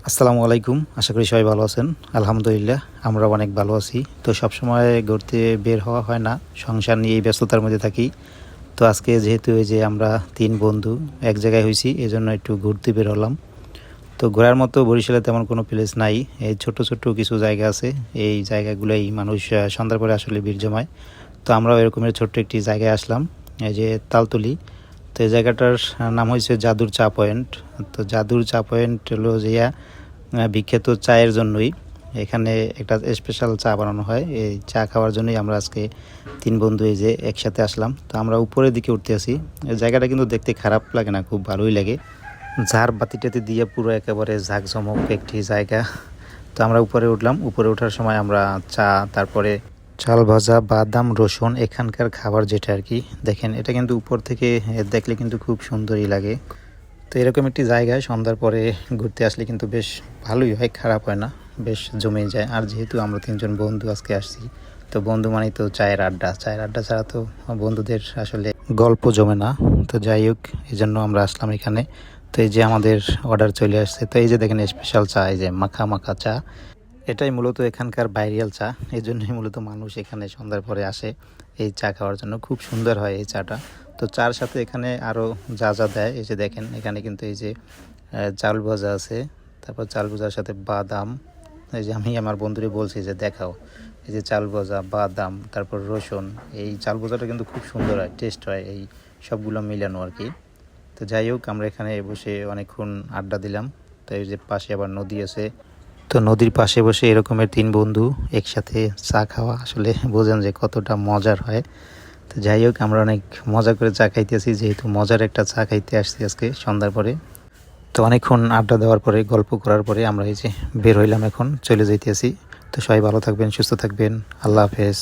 আসসালামু আলাইকুম। আশা করি সবাই ভালো আছেন। আলহামদুলিল্লাহ আমরা অনেক ভালো আছি। তো সবসময় ঘুরতে বের হওয়া হয় না, সংসার নিয়ে ব্যস্ততার মধ্যে থাকি। তো আজকে যেহেতু এই যে আমরা ৩ বন্ধু এক জায়গায় হইছি, এজন্য একটু ঘুরতে বের হলাম। তো ঘোরার মতো বরিশালে তেমন কোনো প্লেস নাই। এই ছোট ছোট কিছু জায়গা আছে, এই জায়গাগুলোই মানুষ সন্ধ্যার পরে আসলে ভিড় জমায়। তো আমরাও এরকমের ছোট্ট একটি জায়গায় আসলাম, এই যে তালতলি। তো এই জায়গাটার নাম হয়েছে জাদুর চা পয়েন্ট। তো জাদুর চা পয়েন্ট হলো যে বিখ্যাত চায়ের জন্যই। এখানে একটা স্পেশাল চা বানানো হয়, এই চা খাওয়ার জন্যই আমরা আজকে ৩ বন্ধু এই যে একসাথে আসলাম। তো আমরা উপরের দিকে উঠতে আসি। এই জায়গাটা কিন্তু দেখতে খারাপ লাগে না, খুব ভালোই লাগে। ঝাড় বাতিটাতে দিয়ে পুরো একেবারে ঝাঁকজমক একটি জায়গা। তো আমরা উপরে উঠলাম। উপরে ওঠার সময় আমরা চা, তারপরে চাল ভাজা, বাদাম, রসুন, এখানকার খাবার যেটা আর কি, দেখেন এটা কিন্তু উপর থেকে দেখলে কিন্তু খুব সুন্দরই লাগে। তো এরকম একটি জায়গায় সন্ধ্যার পরে ঘুরতে আসলে কিন্তু বেশ ভালোই হয়, খারাপ হয় না, বেশ জমে যায়। আর যেহেতু আমরা ৩ জন বন্ধু আজকে আসছি, তো বন্ধু মানেই তো চায়ের আড্ডা। চায়ের আড্ডা ছাড়া তো বন্ধুদের আসলে গল্প জমে না। তো যাই হোক, এই জন্য আমরা আসলাম এখানে। তো এই যে আমাদের অর্ডার চলে আসছে। তো এই যে দেখেন স্পেশাল চা, এই যে মাখা মাখা চা, এটাই মূলত এখানকার ভাইরাল চা। এই জন্যই মূলত মানুষ এখানে সন্ধ্যার পরে আসে এই চা খাওয়ার জন্য। খুব সুন্দর হয় এই চাটা। তো চার সাথে এখানে আরও যা যা দেয়, এই যে দেখেন এখানে কিন্তু এই যে চাল ভাজা আছে, তারপর চাল ভাজার সাথে বাদাম। এই যে আমি আমার বন্ধুরে বলছি যে দেখাও, এই যে চাল ভাজা, বাদাম, তারপর রসুন। এই চাল ভাজাটা কিন্তু খুব সুন্দর হয়, টেস্ট হয়, এই সবগুলো মিলানো আর কি। তো যাই হোক, আমরা এখানে বসে অনেকক্ষণ আড্ডা দিলাম। তো এই যে পাশে আবার নদী আছে। তো নদীর পাশে বসে এরকমের ৩ বন্ধু একসাথে চা খাওয়া আসলে বোঝেন যে কতটা মজার হয়। তো যাই হোক, আমরা অনেক মজা করে চা খাইতেছি, যেহেতু মজার একটা চা খাইতে আসছি আজকে সন্ধ্যার পরে। তো অনেকক্ষণ আড্ডা দেওয়ার পরে, গল্প করার পরে আমরা এই যে বের হইলাম, এখন চলে যাইতেছি। তো সবাই ভালো থাকবেন, সুস্থ থাকবেন। আল্লাহ হাফেজ।